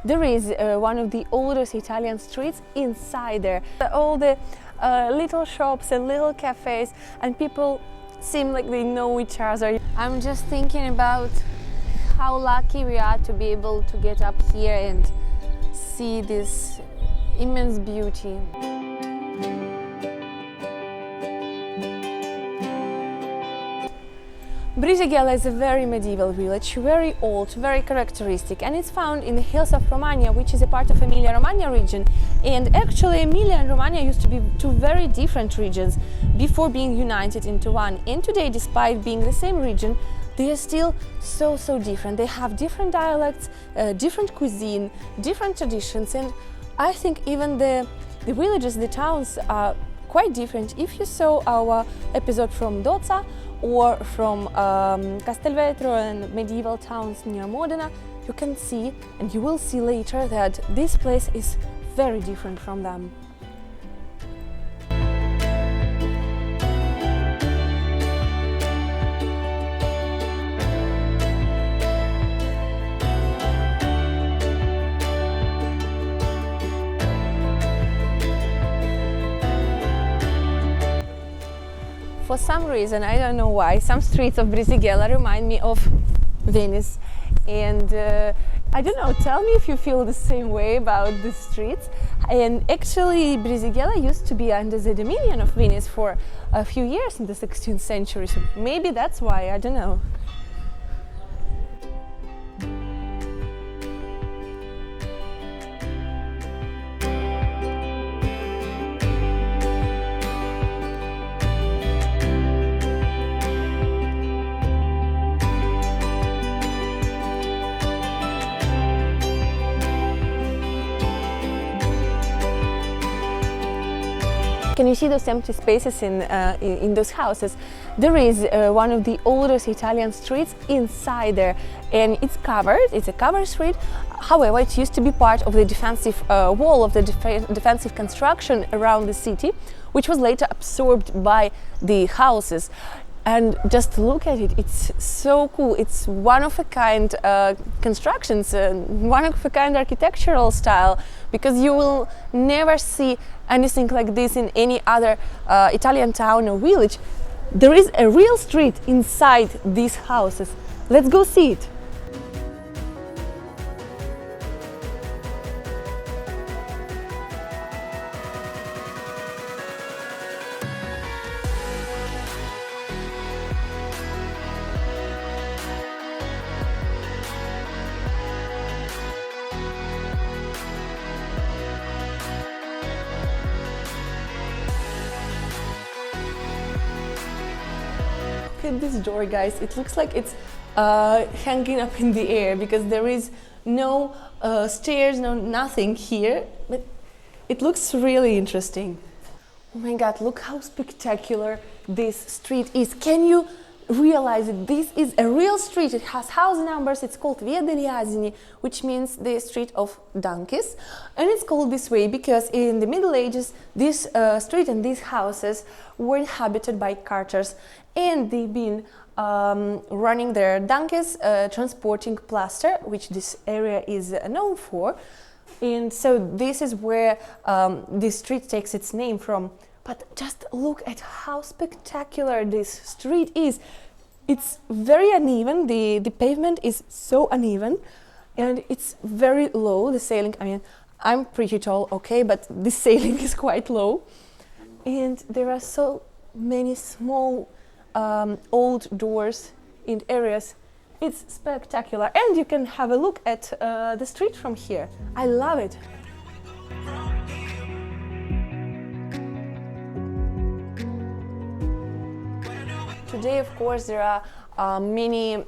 There is one of the oldest Italian streets inside there. All the little shops and little cafes, and people seem like they know each other. I'm just thinking about how lucky we are to be able to get up here and see this immense beauty. Brisighella is a very medieval village, very old, very characteristic, and it's found in the hills of Romagna, which is a part of Emilia Romagna region. And actually Emilia and Romagna used to be two very different regions before being united into one. And today, despite being the same region, they are still so different. They have different dialects, different cuisine, different traditions, and I think even the villages, the towns are quite different. If you saw our episode from Dozza or from Castelvetro and medieval towns near Modena, you can see, and you will see later, that this place is very different from them. For some reason, I don't know why, some streets of Brizighela remind me of Venice. And I don't know, tell me if you feel the same way about the streets. And actually, Brizighela used to be under the dominion of Venice for a few years in the 16th century, so maybe that's why, I don't know. Can you see those empty spaces in those houses? There is one of the oldest Italian streets inside there, and it's covered. It's a covered street. However, it used to be part of the defensive wall of the defensive construction around the city, which was later absorbed by the houses. And just look at it, it's so cool. It's one of a kind constructions, one of a kind architectural style, because you will never see anything like this in any other Italian town or village. There is a real street inside these houses. Let's go see it. Look at this door, guys. It looks like it's hanging up in the air because there is no stairs, no nothing here, but it looks really interesting. Oh my god, look how spectacular this street is. Can you realize that this is a real street? It has house numbers. It's called Via degli Asini, which means the street of donkeys, and it's called this way because in the Middle Ages this street and these houses were inhabited by carters, and they've been running their donkeys, transporting plaster, which this area is known for, and so this is where this street takes its name from. But just look at how spectacular this street is. It's very uneven, the pavement is so uneven, and it's very low, the ceiling. I mean, I'm pretty tall, okay, but the ceiling is quite low. And there are so many small old doors in areas. It's spectacular, and you can have a look at the street from here. I love it. Today, of course, there are many,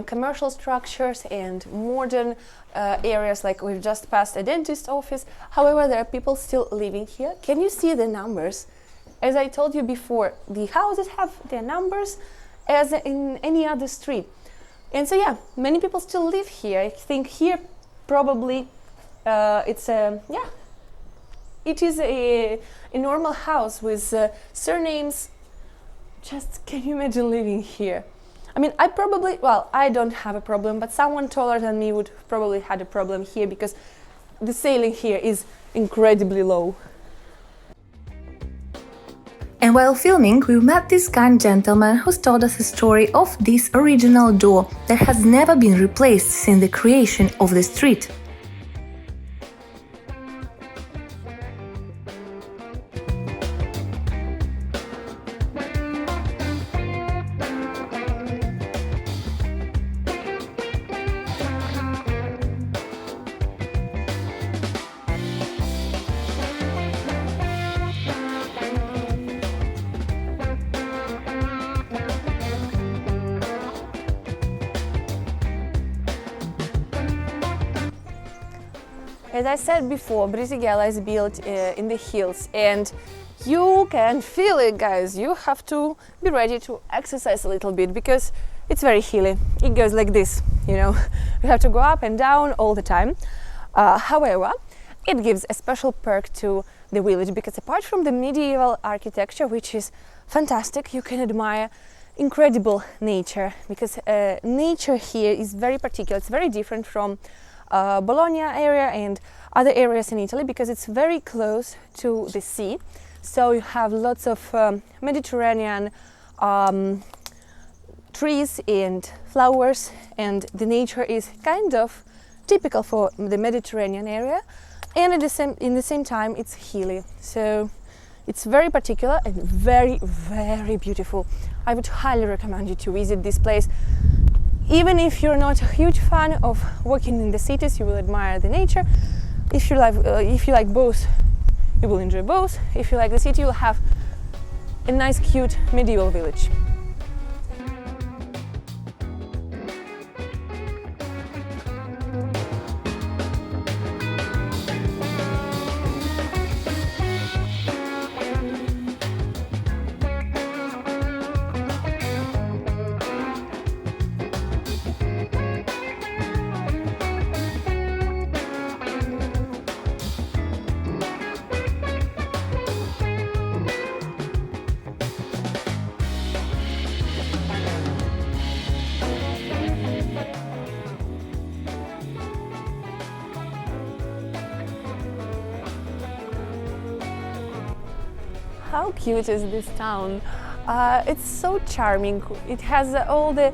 commercial structures and modern areas, like we've just passed a dentist office. However, there are people still living here. Can you see the numbers? As I told you before, the houses have their numbers as in any other street. And so, yeah, many people still live here. I think here probably it is a normal house with surnames. Just can you imagine living here? I mean, I don't have a problem, but someone taller than me would probably had a problem here because the ceiling here is incredibly low. And while filming, we met this kind gentleman who's told us a story of this original door that has never been replaced since the creation of the street. As I said before, Brizighela is built in the hills, and you can feel it, guys. You have to be ready to exercise a little bit because it's very hilly. It goes like this, you know. You have to go up and down all the time. However, it gives a special perk to the village because apart from the medieval architecture, which is fantastic, you can admire incredible nature because nature here is very particular. It's very different from Bologna area and other areas in Italy because it's very close to the sea, so you have lots of Mediterranean trees and flowers, and the nature is kind of typical for the Mediterranean area, and at in the same time it's hilly, so it's very particular and very, very beautiful. I would highly recommend you to visit this place. Even if you're not a huge fan of walking in the cities, you will admire the nature. If you like both, you will enjoy both. If you like the city, you'll have a nice, cute medieval village. How cute is this town? It's so charming. It has all the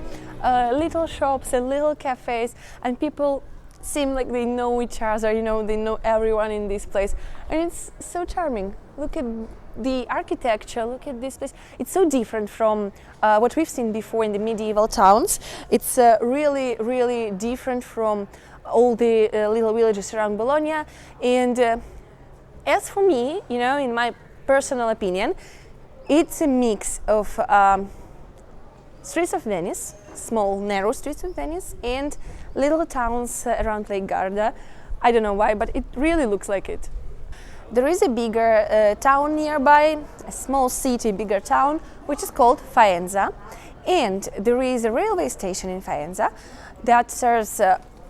little shops and little cafes, and people seem like they know each other, you know, they know everyone in this place, and it's so charming. Look at the architecture, look at this place. It's so different from what we've seen before in the medieval towns. It's really, really different from all the little villages around Bologna. And as for me, you know, in my personal opinion, it's a mix of streets of Venice, small narrow streets of Venice, and little towns around Lake Garda. I don't know why, but it really looks like it. There is a bigger town nearby, a small city, bigger town, which is called Faenza, and there is a railway station in Faenza that serves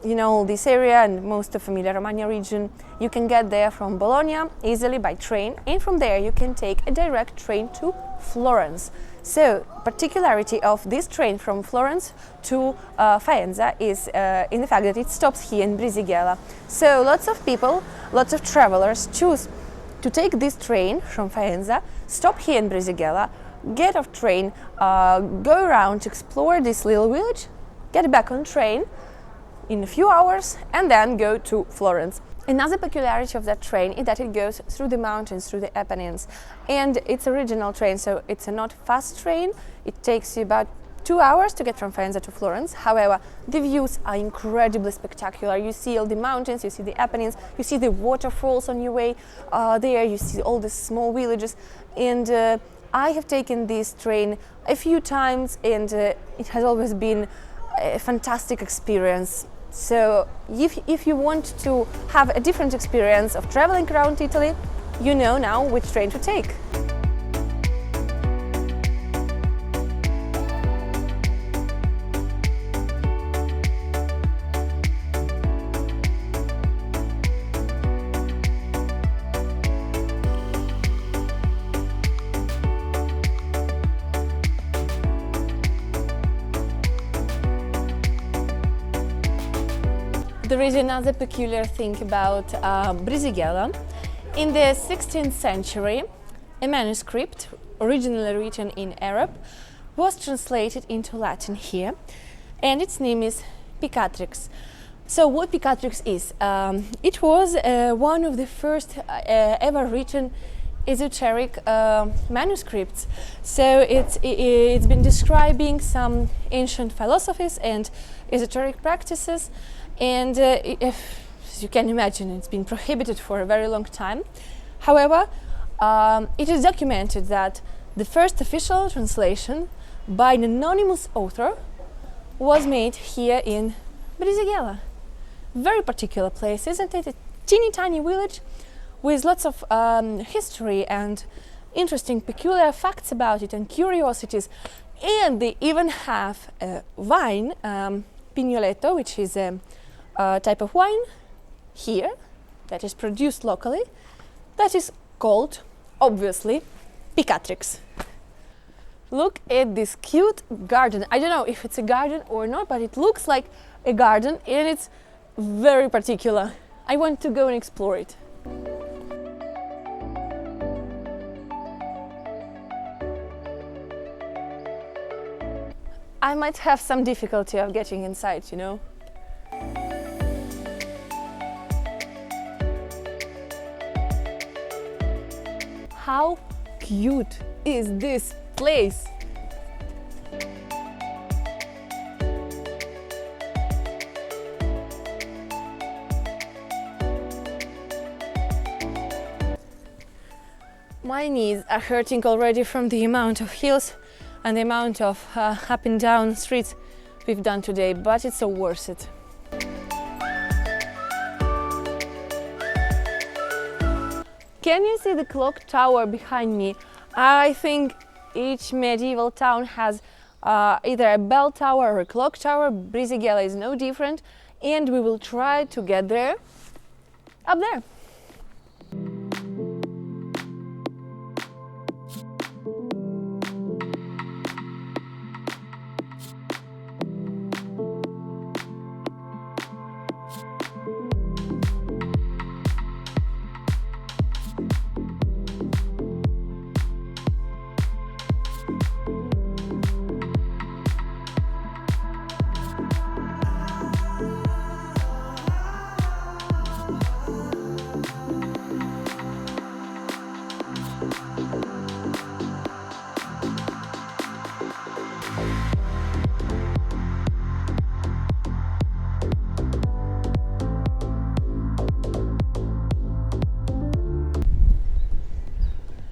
you know, this area and most of Emilia Romagna region. You can get there from Bologna easily by train, and from there you can take a direct train to Florence. So, particularity of this train from Florence to Faenza is in the fact that it stops here in Brizighella. So lots of people, lots of travelers choose to take this train from Faenza, stop here in Brizighella, get off train, go around to explore this little village, get back on train in a few hours, and then go to Florence. Another peculiarity of that train is that it goes through the mountains, through the Apennines, and it's a regional train, so it's a not fast train. It takes you about 2 hours to get from Faenza to Florence. However, the views are incredibly spectacular. You see all the mountains, you see the Apennines, you see the waterfalls on your way there, you see all the small villages, and I have taken this train a few times, and it has always been a fantastic experience. So if you want to have a different experience of traveling around Italy, you know now which train to take. There is another peculiar thing about Brizighela. In the 16th century, a manuscript, originally written in Arab, was translated into Latin here, and its name is Pikatrix. So what Pikatrix is? It was one of the first ever written esoteric manuscripts. So it's been describing some ancient philosophies and esoteric practices, and as you can imagine, it's been prohibited for a very long time. However, it is documented that the first official translation by an anonymous author was made here in Brizighela. Very particular place, isn't it? A teeny tiny village with lots of history and interesting peculiar facts about it and curiosities. And they even have a wine, Pignoletto, which is a type of wine here that is produced locally, that is called, obviously, Pikatrix. Look at this cute garden. I don't know if it's a garden or not, but it looks like a garden, and it's very particular. I want to go and explore it. I might have some difficulty of getting inside, you know. How cute is this place? My knees are hurting already from the amount of hills and the amount of up and down streets we've done today, but it's so worth it. Can you see the clock tower behind me? I think each medieval town has either a bell tower or a clock tower. Brizighela is no different, and we will try to get there, up there.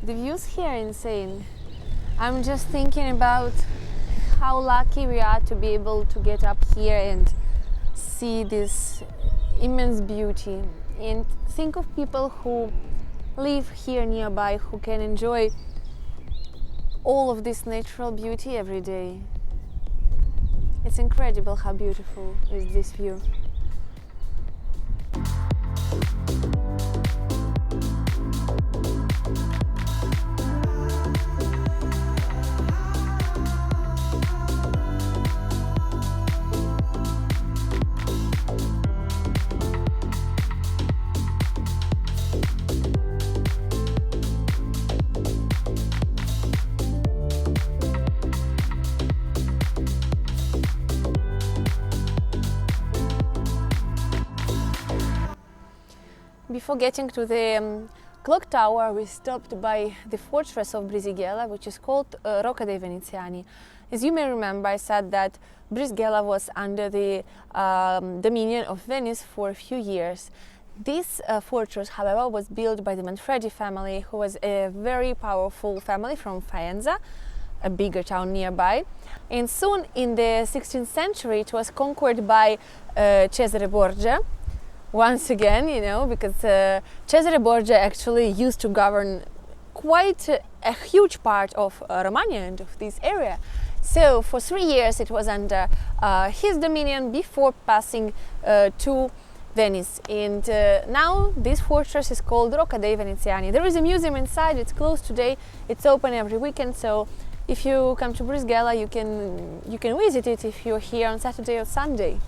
The views here are insane. I'm just thinking about how lucky we are to be able to get up here and see this immense beauty. And think of people who live here nearby, who can enjoy all of this natural beauty every day. It's incredible how beautiful is this view. Before getting to the clock tower, we stopped by the fortress of Brizighela, which is called Rocca dei Veneziani. As you may remember, I said that Brizighela was under the dominion of Venice for a few years. This fortress, however, was built by the Manfredi family, who was a very powerful family from Faenza, a bigger town nearby. And soon in the 16th century, it was conquered by Cesare Borgia. Once again, you know, because Cesare Borgia actually used to govern quite a huge part of Romagna and of this area. So for 3 years it was under his dominion before passing to Venice. And now this fortress is called Rocca dei Veneziani. There is a museum inside, it's closed today, it's open every weekend, so if you come to Brizighela you can visit it if you're here on Saturday or Sunday.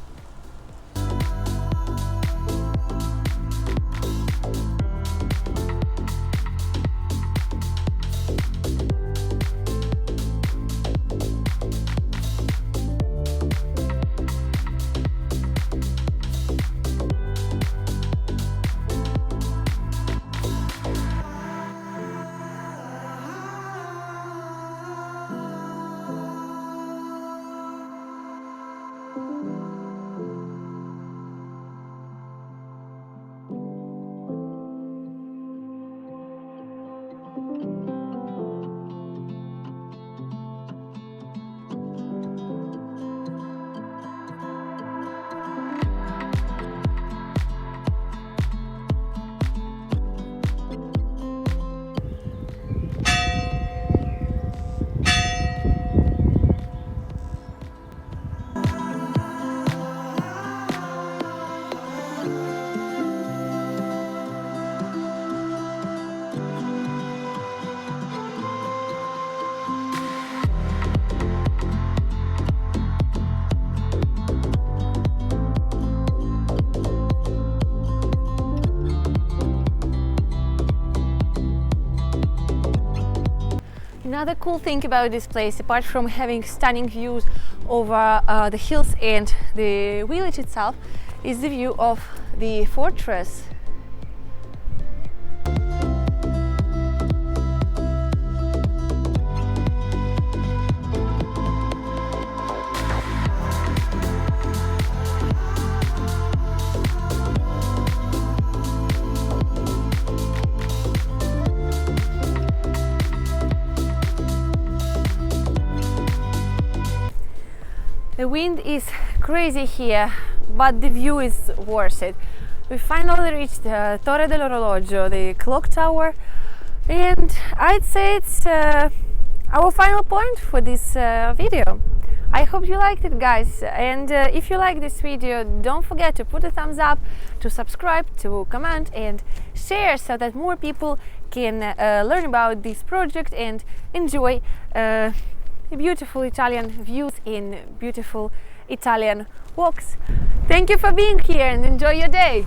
Another cool thing about this place, apart from having stunning views over the hills and the village itself, is the view of the fortress. The wind is crazy here, but the view is worth it. We finally reached the Torre dell'Orologio, the clock tower, and I'd say it's our final point for this video. I hope you liked it, guys, and if you like this video, don't forget to put a thumbs up, to subscribe, to comment and share so that more people can learn about this project and enjoy beautiful Italian views in beautiful Italian walks. Thank you for being here and enjoy your day.